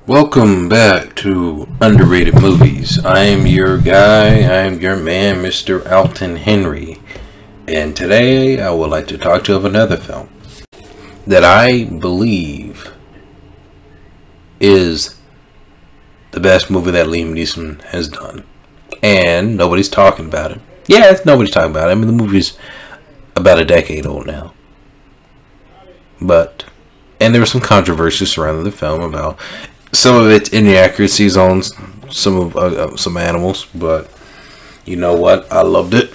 Welcome back to Underrated Movies. I am your guy, I am your man, Mr. Alton Henry. And today I would like to talk to you of another film that I believe is the best movie that Liam Neeson has done. And nobody's talking about it. Yeah, nobody's talking about it. I mean, the movie's about a decade old now. And there was some controversy surrounding the film about some of its inaccuracies on some animals, but you know what? I loved it.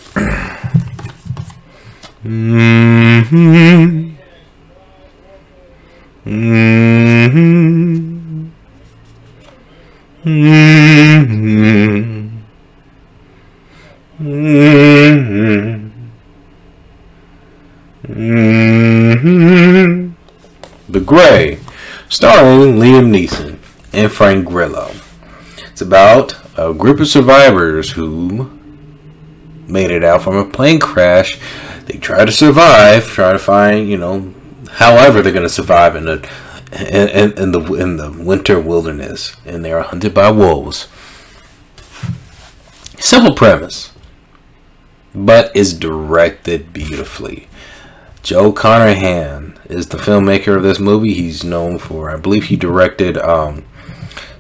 The Gray, starring Liam Neeson and Frank Grillo. It's about a group of survivors who made it out from a plane crash. They try to survive, try to find, however they're going to survive in the winter wilderness, and they are hunted by wolves. Simple premise, but is directed beautifully. Joe Carnahan is the filmmaker of this movie. He's known for, I believe he directed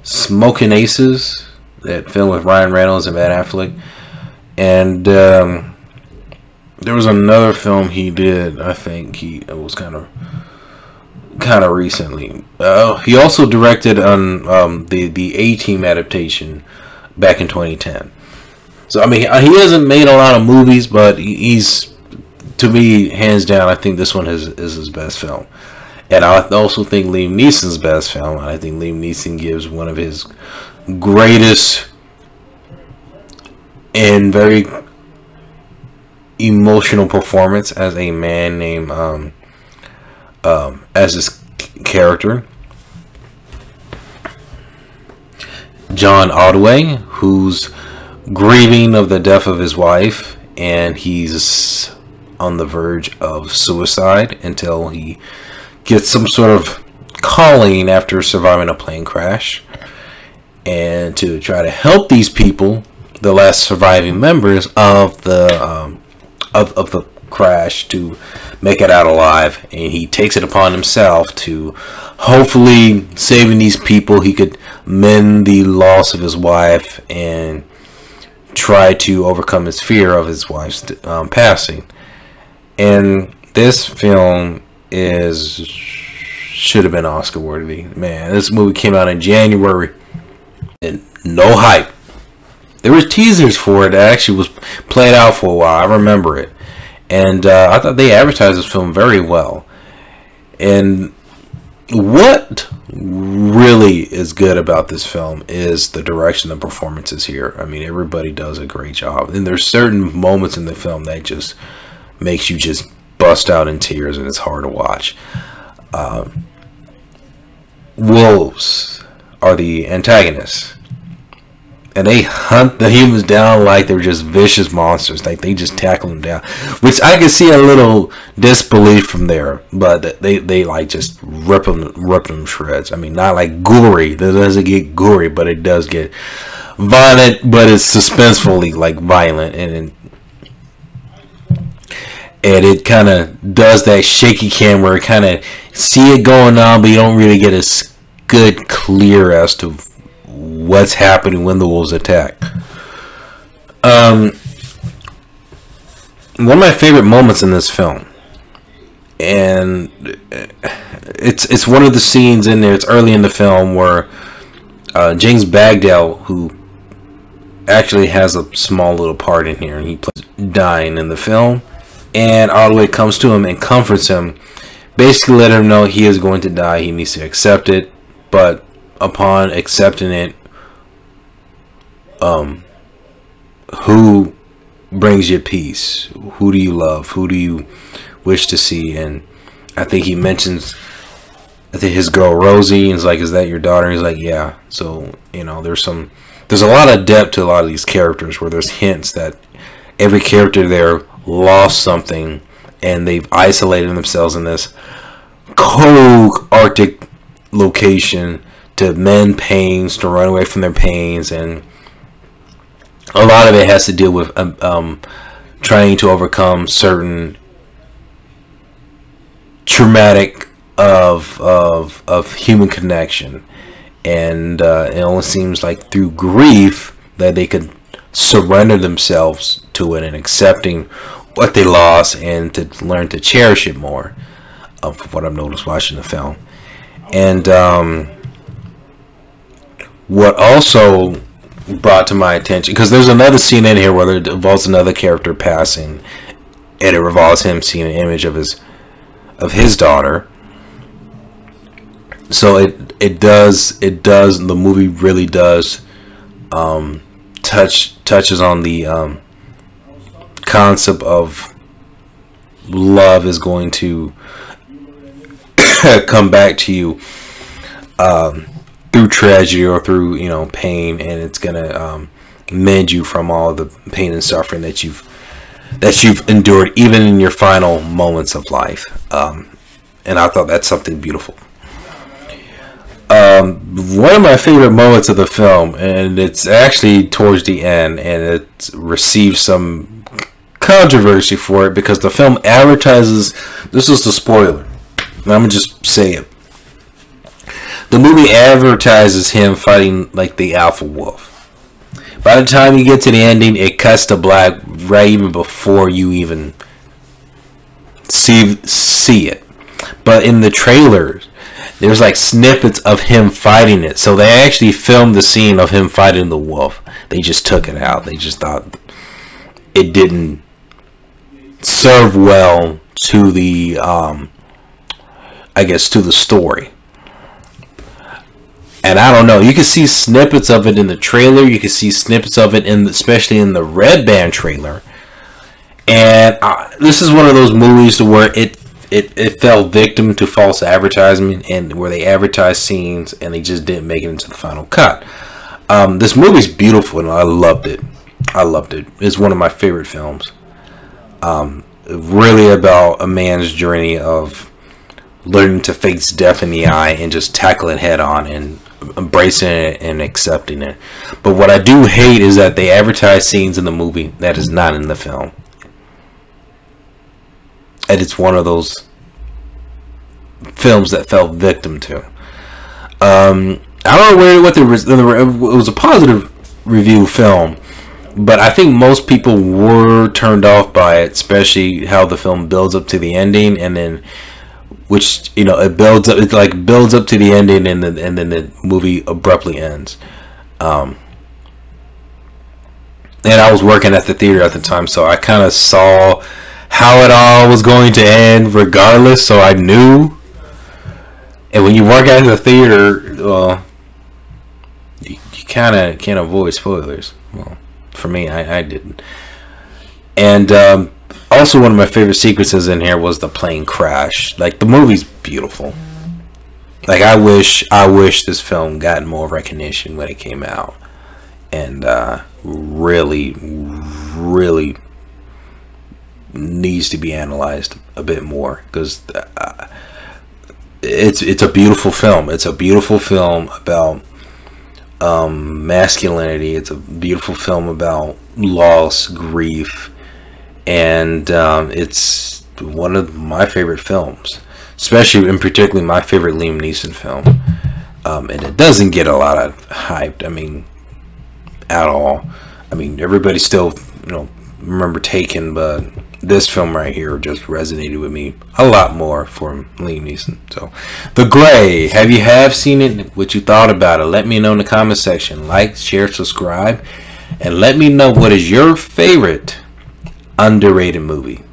Smokin' Aces, that film with Ryan Reynolds and Ben Affleck. And there was another film he did, I think it was kind of recently. He also directed on the A-Team adaptation back in 2010. So, I mean, he hasn't made a lot of movies, but he's, to me, hands down, I think this one is his best film. And I also think Liam Neeson's best film. I think Liam Neeson gives one of his greatest and very emotional performance as a man named as his character, John Otway, who's grieving of the death of his wife, and he's on the verge of suicide until he gets some sort of calling after surviving a plane crash, and to try to help these people, the last surviving members of the crash, to make it out alive. And he takes it upon himself to, hopefully saving these people, he could mend the loss of his wife and try to overcome his fear of his wife's passing. And this film should have been Oscar worthy. Man, this movie came out in January and no hype. There was teasers for it that actually was played out for a while. I remember it. And I thought they advertised this film very well. And what really is good about this film is the direction and performances here. I mean, everybody does a great job. And there's certain moments in the film that just makes you just bust out in tears, and it's hard to watch. Wolves are the antagonists, and they hunt the humans down like they're just vicious monsters. Like, they just tackle them down, which I can see a little disbelief from there, but they like just rip them to shreds. I mean, not like gory. It doesn't get gory, but it does get violent, but it's suspensefully like violent, and it kind of does that shaky camera, kind of see it going on, but you don't really get a good clear as to what's happening when the wolves attack. One of my favorite moments in this film, and it's one of the scenes in there, it's early in the film, where James Bagdell, who actually has a small little part in here, and he plays dying in the film. And Otway comes to him and comforts him, basically letting him know he is going to die. He needs to accept it, but upon accepting it, who brings you peace? Who do you love? Who do you wish to see? And I think he mentions, I think his girl Rosie, and he's like, "Is that your daughter?" And he's like, "Yeah." So there's a lot of depth to a lot of these characters, where there's hints that every character there lost something, and they've isolated themselves in this cold Arctic location mend pains, to run away from their pains, and a lot of it has to deal with trying to overcome certain traumatic of human connection. And it only seems like through grief that they could surrender themselves to it and accepting what they lost, and to learn to cherish it more, from what I've noticed watching the film. And what also brought to my attention, because there's another scene in here where it involves another character passing, and it revolves him seeing an image of his daughter. So it does the movie really does touches on the concept of love is going to come back to you through tragedy or through, you know, pain, and it's gonna mend you from all the pain and suffering that you've endured, even in your final moments of life. And I thought that's something beautiful. One of my favorite moments of the film, and it's actually towards the end, and it received some controversy for it because the film advertises, this is the spoiler, I'm gonna just say it, the movie advertises him fighting like the alpha wolf. By the time you get to the ending, it cuts to black right even before you even see it. But in the trailers, there's like snippets of him fighting it. So they actually filmed the scene of him fighting the wolf. They just took it out. They just thought it didn't serve well to the, I guess, to the story. And I don't know. You can see snippets of it in the trailer. You can see snippets of it especially in the Red Band trailer. And this is one of those movies where it fell victim to false advertisement, and where they advertised scenes and they just didn't make it into the final cut. This movie's beautiful and I loved it. It's one of my favorite films. Really about a man's journey of learning to face death in the eye and just tackle it head on and embracing it and accepting it. But what I do hate is that they advertise scenes in the movie that is not in the film. And it's one of those films that fell victim to. I don't know what it was a positive review film, but I think most people were turned off by it, especially how the film builds up to the ending, and then which, you know, it builds up to the ending, and then the movie abruptly ends. And I was working at the theater at the time, so I kind of saw how it all was going to end regardless, so I knew. And when you work at the theater, you kind of can't avoid spoilers. Well, for me, I didn't. And also, one of my favorite sequences in here was the plane crash. Like, the movie's beautiful. Like, I wish this film got more recognition when it came out, and really needs to be analyzed a bit more, because it's a beautiful film. It's a beautiful film about masculinity. It's a beautiful film about loss, grief, and it's one of my favorite films, especially and particularly my favorite Liam Neeson film. And it doesn't get a lot of hype, I mean, at all. I mean, everybody still, you know, remember Taken, but this film right here just resonated with me a lot more for Liam Neeson. So, The Gray, have you seen it? What you thought about it? Let me know in the comment section. Like, share, subscribe, and let me know what is your favorite underrated movie.